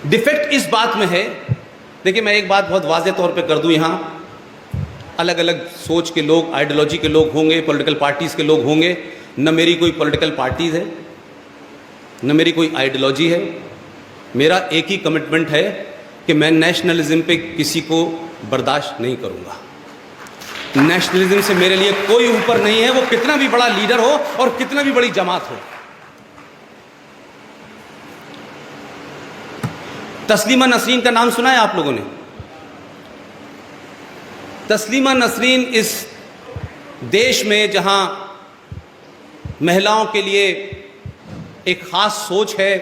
Defect इस बात में है, देखिए मैं एक बात बहुत वाज़ेह तौर पे कर दूं, यहाँ अलग अलग सोच के लोग, आइडियोलॉजी के लोग होंगे, पॉलिटिकल पार्टीज़ के लोग होंगे। न मेरी कोई पॉलिटिकल पार्टीज़ है, न मेरी कोई आइडियोलॉजी है। मेरा एक ही कमिटमेंट है कि मैं नेशनलिज्म पे किसी को बर्दाश्त नहीं करूँगा। नेशनलिज्म से मेरे लिए कोई ऊपर नहीं है, वो कितना भी बड़ा लीडर हो और कितना भी बड़ी जमात हो। तस्लीमा नसरीन का नाम सुना है आप लोगों ने? तस्लीमा नसरीन इस देश में जहां महिलाओं के लिए एक ख़ास सोच है,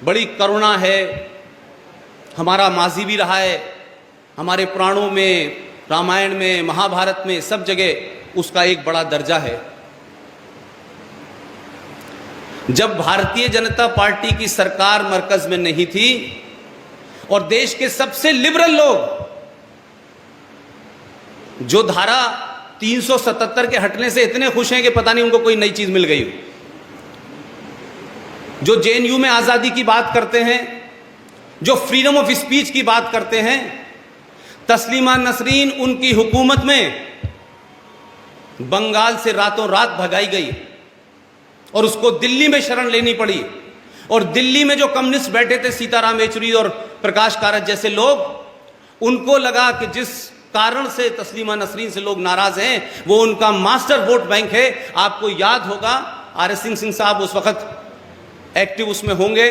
बड़ी करुणा है, हमारा माजी भी रहा है, हमारे पुराणों में, रामायण में, महाभारत में, सब जगह उसका एक बड़ा दर्जा है। जब भारतीय जनता पार्टी की सरकार मरकज में नहीं थी और देश के सबसे लिबरल लोग जो धारा 377 के हटने से इतने खुश हैं कि पता नहीं उनको कोई नई चीज मिल गई, जो जेएनयू में आजादी की बात करते हैं, जो फ्रीडम ऑफ स्पीच की बात करते हैं, तस्लीमा नसरीन उनकी हुकूमत में बंगाल से रातों रात भगाई गई और उसको दिल्ली में शरण लेनी पड़ी। और दिल्ली में जो कम्युनिस्ट बैठे थे, सीताराम येचुरी और प्रकाश कारत जैसे लोग, उनको लगा कि जिस कारण से तस्लीमा नसरीन से लोग नाराज हैं वो उनका मास्टर वोट बैंक है। आपको याद होगा आर.एस. सिंह साहब उस वक्त एक्टिव उसमें होंगे।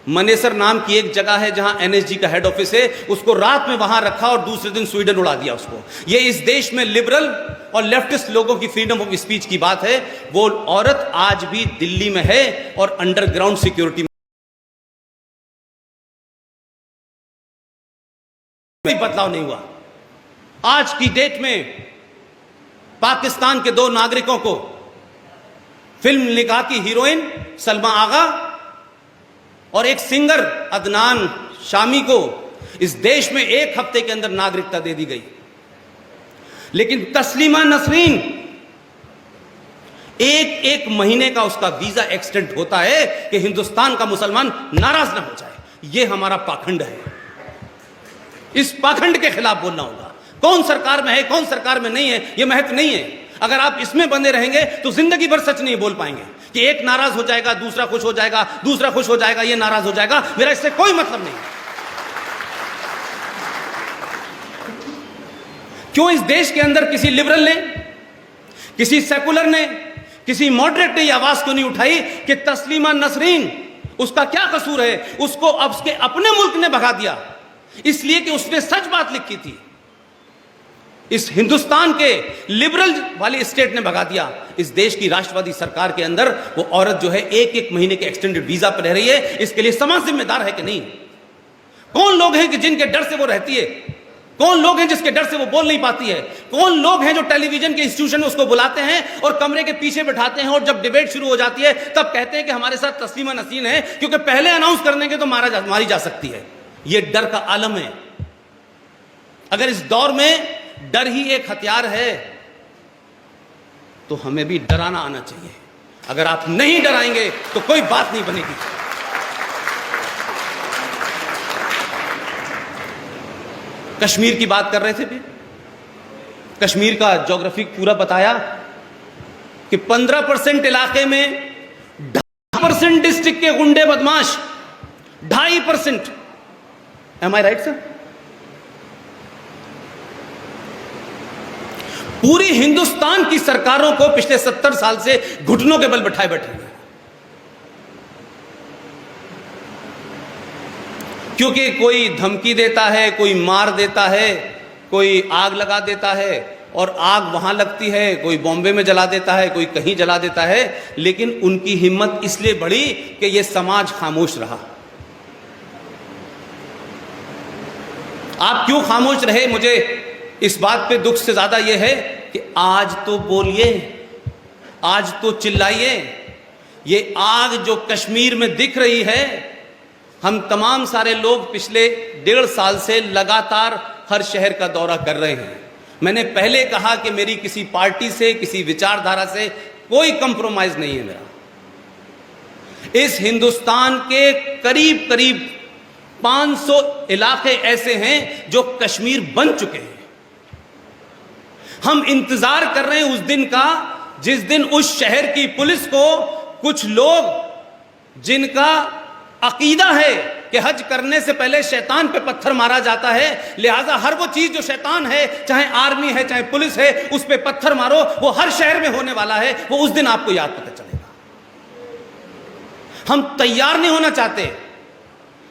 मनेसर नाम की एक जगह है जहां एनएसजी का हेड ऑफिस है, उसको रात में वहां रखा और दूसरे दिन स्वीडन उड़ा दिया उसको। ये इस देश में लिबरल और लेफ्टिस्ट लोगों की फ्रीडम ऑफ स्पीच की बात है। वो औरत आज भी दिल्ली में है और अंडरग्राउंड सिक्योरिटी में कोई बदलाव नहीं हुआ। आज की डेट में पाकिस्तान के 2 नागरिकों को, फिल्म निकाह की हीरोइन सलमा आगा और एक सिंगर अदनान शामी को इस देश में 1 हफ्ते के अंदर नागरिकता दे दी गई। लेकिन तस्लीमा नसरीन एक महीने का उसका वीजा एक्सटेंड होता है कि हिंदुस्तान का मुसलमान नाराज ना हो जाए। यह हमारा पाखंड है। इस पाखंड के खिलाफ बोलना होगा। कौन सरकार में है, कौन सरकार में नहीं है, यह महत्व नहीं है। अगर आप इसमें बंधे रहेंगे तो जिंदगी भर सच नहीं बोल पाएंगे कि एक नाराज हो जाएगा, दूसरा खुश हो जाएगा, दूसरा खुश हो जाएगा, ये नाराज हो जाएगा। मेरा इससे कोई मतलब नहीं। क्यों इस देश के अंदर किसी लिबरल ने, किसी सेकुलर ने, किसी मॉडरेट ने यह आवाज क्यों नहीं उठाई कि तस्लीमा नसरीन, उसका क्या कसूर है? उसको अब उसके अपने मुल्क ने भगा दिया इसलिए कि उसने सच बात लिखी थी। इस हिंदुस्तान के लिबरल वाले स्टेट ने भगा दिया। इस देश की राष्ट्रवादी सरकार के अंदर वो औरत जो है 1 महीने के एक्सटेंडेड वीजा पर रह रही है। इसके लिए समाज जिम्मेदार है कि नहीं? कौन लोग हैं कि जिनके डर से वो रहती है? कौन लोग हैं जिसके डर से वो बोल नहीं पाती है? कौन लोग हैं जो टेलीविजन के इंस्टीट्यूशन में उसको बुलाते हैं और कमरे के पीछे बैठाते हैं और जब डिबेट शुरू हो जाती है तब कहते हैं कि हमारे साथ तस्लीमा नसरीन है, क्योंकि पहले अनाउंस कर देंगे तो मारी जा सकती है। ये डर का आलम है। अगर इस दौर में डर ही एक हथियार है तो हमें भी डराना आना चाहिए। अगर आप नहीं डराएंगे तो कोई बात नहीं बनेगी। कश्मीर की बात कर रहे थे भी, कश्मीर का ज्योग्राफिक पूरा बताया कि 15% इलाके में 2.5% डिस्ट्रिक्ट के गुंडे बदमाश, 2.5%। एम आई राइट सर? पूरी हिंदुस्तान की सरकारों को पिछले 70 साल से घुटनों के बल बिठाए बैठे हैं, क्योंकि कोई धमकी देता है, कोई मार देता है, कोई आग लगा देता है और आग वहां लगती है, कोई बॉम्बे में जला देता है, कोई कहीं जला देता है। लेकिन उनकी हिम्मत इसलिए बढ़ी कि यह समाज खामोश रहा। आप क्यों खामोश रहे? मुझे इस बात पे दुख से ज्यादा यह है कि आज तो बोलिए, आज तो चिल्लाइए। ये आग जो कश्मीर में दिख रही है, हम तमाम सारे लोग पिछले 1.5 साल से लगातार हर शहर का दौरा कर रहे हैं। मैंने पहले कहा कि मेरी किसी पार्टी से, किसी विचारधारा से कोई कंप्रोमाइज नहीं है मेरा। इस हिंदुस्तान के करीब करीब 500 इलाके ऐसे हैं जो कश्मीर बन चुके हैं। हम इंतजार कर रहे हैं उस दिन का जिस दिन उस शहर की पुलिस को कुछ लोग जिनका अकीदा है कि हज करने से पहले शैतान पे पत्थर मारा जाता है, लिहाजा हर वो चीज जो शैतान है, चाहे आर्मी है चाहे पुलिस है, उस पे पत्थर मारो, वो हर शहर में होने वाला है, वो उस दिन आपको याद पता चलेगा। हम तैयार नहीं होना चाहते।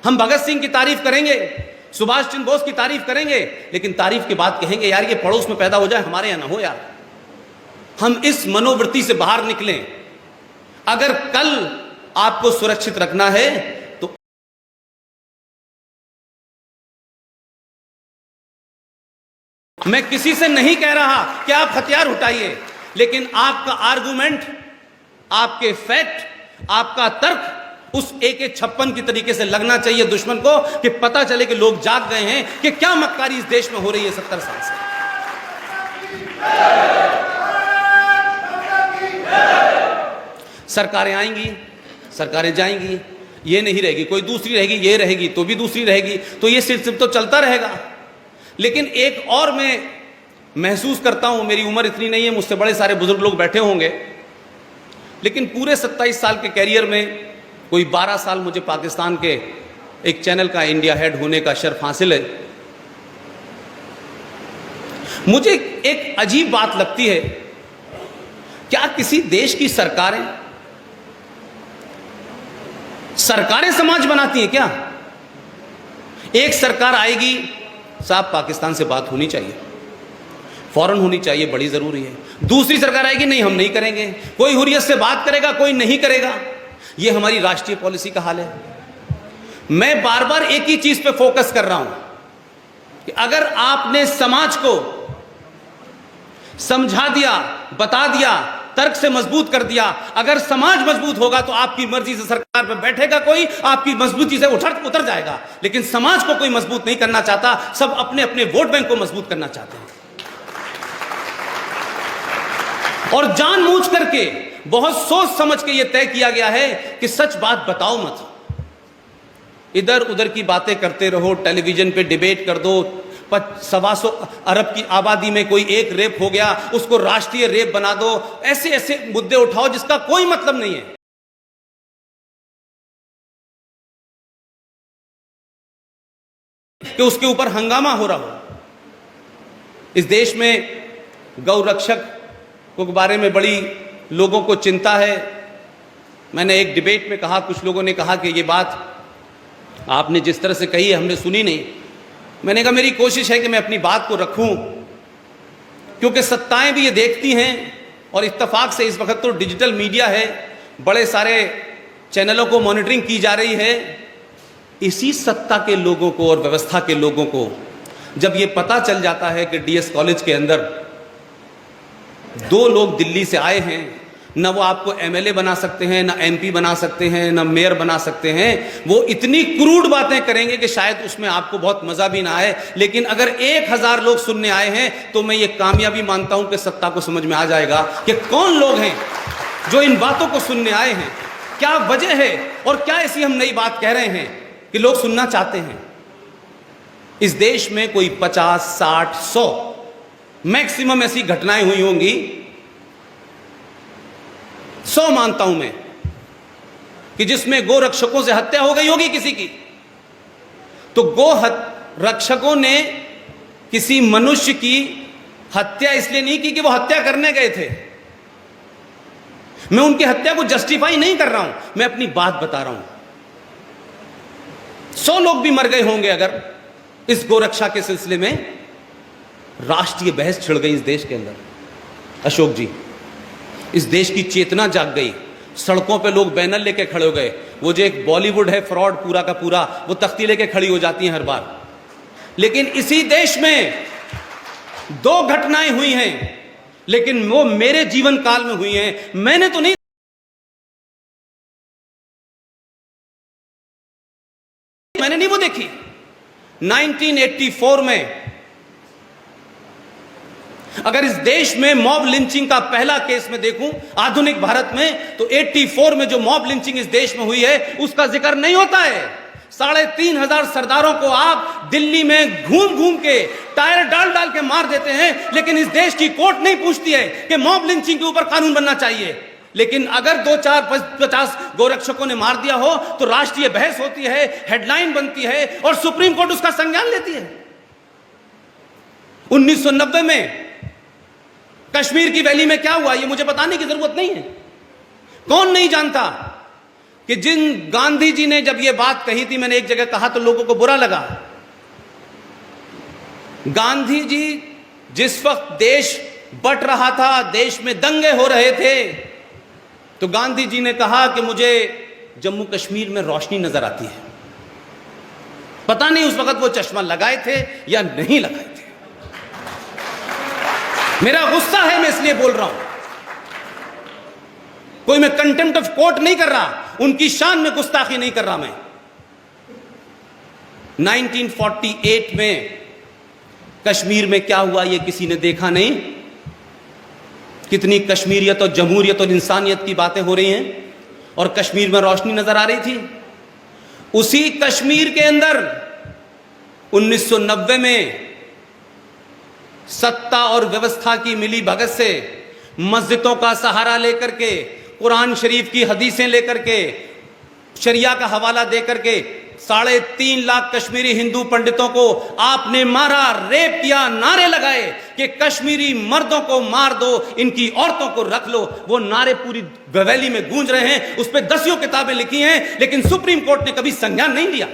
हम भगत सिंह की तारीफ करेंगे, सुभाष चंद्र बोस की तारीफ करेंगे, लेकिन तारीफ के बाद कहेंगे यार ये पड़ोस में पैदा हो जाए, हमारे यहां ना हो यार। हम इस मनोवृत्ति से बाहर निकलें। अगर कल आपको सुरक्षित रखना है तो मैं किसी से नहीं कह रहा कि आप हथियार उठाइए, लेकिन आपका आर्गुमेंट, आपके फैक्ट, आपका तर्क उस AK-56 की तरीके से लगना चाहिए दुश्मन को, कि पता चले कि लोग जाग गए हैं कि क्या मक्कारी इस देश में हो रही है 70 साल से। सरकारें आएंगी, सरकारें जाएंगी, ये नहीं रहेगी, कोई दूसरी रहेगी, ये रहेगी तो भी दूसरी रहेगी, तो ये सिलसिला तो चलता रहेगा। लेकिन एक और मैं महसूस करता हूं, मेरी उम्र इतनी नहीं है, मुझसे बड़े सारे बुजुर्ग लोग बैठे होंगे, लेकिन पूरे 27 साल के कैरियर में कोई 12 साल मुझे पाकिस्तान के एक चैनल का इंडिया हेड होने का शर्फ हासिल है। मुझे एक अजीब बात लगती है, क्या किसी देश की सरकारें समाज बनाती हैं क्या? एक सरकार आएगी, साहब पाकिस्तान से बात होनी चाहिए, फौरन होनी चाहिए, बड़ी जरूरी है। दूसरी सरकार आएगी, नहीं हम नहीं करेंगे। कोई हुर्रियत से बात करेगा, कोई नहीं करेगा। ये हमारी राष्ट्रीय पॉलिसी का हाल है। मैं बार बार एक ही चीज पे फोकस कर रहा हूं कि अगर आपने समाज को समझा दिया, बता दिया, तर्क से मजबूत कर दिया, अगर समाज मजबूत होगा तो आपकी मर्जी से सरकार पे बैठेगा कोई, आपकी मजबूती से उतर जाएगा। लेकिन समाज को कोई मजबूत नहीं करना चाहता, सब अपने अपने वोट बैंक को मजबूत करना चाहते हैं। और जानबूझ करके, बहुत सोच समझ के यह तय किया गया है कि सच बात बताओ मत, इधर उधर की बातें करते रहो, टेलीविजन पे डिबेट कर दो, 125 अरब की आबादी में कोई एक रेप हो गया, उसको राष्ट्रीय रेप बना दो, ऐसे ऐसे मुद्दे उठाओ जिसका कोई मतलब नहीं है। कि उसके ऊपर हंगामा हो रहा हो। इस देश में गौ रक्षक के बारे में बड़ी लोगों को चिंता है। मैंने एक डिबेट में कहा, कुछ लोगों ने कहा कि ये बात आपने जिस तरह से कही है हमने सुनी नहीं। मैंने कहा मेरी कोशिश है कि मैं अपनी बात को रखूं, क्योंकि सत्ताएं भी ये देखती हैं, और इत्तेफाक से इस वक्त तो डिजिटल मीडिया है, बड़े सारे चैनलों को मॉनिटरिंग की जा रही है। इसी सत्ता के लोगों को और व्यवस्था के लोगों को जब ये पता चल जाता है कि DS कॉलेज के अंदर 2 लोग दिल्ली से आए हैं, न वो आपको MLA बना सकते हैं, न MP बना सकते हैं, न मेयर बना सकते हैं, वो इतनी क्रूड बातें करेंगे कि शायद उसमें आपको बहुत मजा भी ना आए। लेकिन अगर 1000 लोग सुनने आए हैं तो मैं ये कामयाबी मानता हूं कि सत्ता को समझ में आ जाएगा कि कौन लोग हैं जो इन बातों को सुनने आए हैं, क्या वजह है और क्या ऐसी हम नई बात कह रहे हैं कि लोग सुनना चाहते हैं। इस देश में कोई 50, 60, 100 मैक्सिमम ऐसी घटनाएं हुई होंगी, 100 मानता हूं मैं, कि जिसमें गो रक्षकों से हत्या हो गई होगी किसी की। तो गो रक्षकों ने किसी मनुष्य की हत्या इसलिए नहीं की कि वो हत्या करने गए थे। मैं उनकी हत्या को जस्टिफाई नहीं कर रहा हूं, मैं अपनी बात बता रहा हूं। 100 लोग भी मर गए होंगे अगर इस गोरक्षा के सिलसिले में। राष्ट्रीय बहस छिड़ गई इस देश के अंदर। अशोक जी, इस देश की चेतना जाग गई, सड़कों पे लोग बैनर लेके खड़े हो गए। वो जो एक बॉलीवुड है फ्रॉड पूरा का पूरा, वो तख्ती लेके खड़ी हो जाती है हर बार। लेकिन इसी देश में 2 घटनाएं हुई हैं, लेकिन वो मेरे जीवन काल में हुई हैं, मैंने तो नहीं, मैंने नहीं वो देखी। 1984 में अगर इस देश में मॉब लिंचिंग का पहला केस में देखूं आधुनिक भारत में, तो 84 में जो मॉब लिंचिंग इस देश में हुई है उसका जिक्र नहीं होता है। 3,500 सरदारों को आप दिल्ली में घूम घूम के टायर डाल डाल के मार देते हैं, लेकिन इस देश की कोर्ट नहीं पूछती है कि मॉब लिंचिंग के ऊपर कानून बनना चाहिए। लेकिन अगर 2-4-50 गोरक्षकों ने मार दिया हो तो राष्ट्रीय बहस होती है, हेडलाइन बनती है और सुप्रीम कोर्ट उसका संज्ञान लेती है। 1990 में कश्मीर की वैली में क्या हुआ ये मुझे बताने की जरूरत नहीं है। कौन नहीं जानता कि जिन गांधी जी ने जब ये बात कही थी, मैंने एक जगह कहा तो लोगों को बुरा लगा। गांधी जी जिस वक्त देश बट रहा था, देश में दंगे हो रहे थे, तो गांधी जी ने कहा कि मुझे जम्मू कश्मीर में रोशनी नजर आती है। पता नहीं उस वक्त वो चश्मा लगाए थे या नहीं लगाए थे। मेरा गुस्सा है, मैं इसलिए बोल रहा हूं। कोई मैं कंटेम्प्ट ऑफ कोर्ट नहीं कर रहा, उनकी शान में गुस्ताखी नहीं कर रहा मैं। 1948 में कश्मीर में क्या हुआ ये किसी ने देखा नहीं? कितनी कश्मीरियत और जमहूरियत और इंसानियत की बातें हो रही हैं और कश्मीर में रोशनी नजर आ रही थी। उसी कश्मीर के अंदर 1990 में सत्ता और व्यवस्था की मिली भगत से मस्जिदों का सहारा लेकर के, कुरान शरीफ की हदीसें लेकर के, शरिया का हवाला देकर के 3.5 लाख कश्मीरी हिंदू पंडितों को आपने मारा, रेप किया, नारे लगाए कि कश्मीरी मर्दों को मार दो, इनकी औरतों को रख लो। वो नारे पूरी वैली में गूंज रहे हैं, उस पर 10 किताबें लिखी हैं, लेकिन सुप्रीम कोर्ट ने कभी संज्ञान नहीं लिया।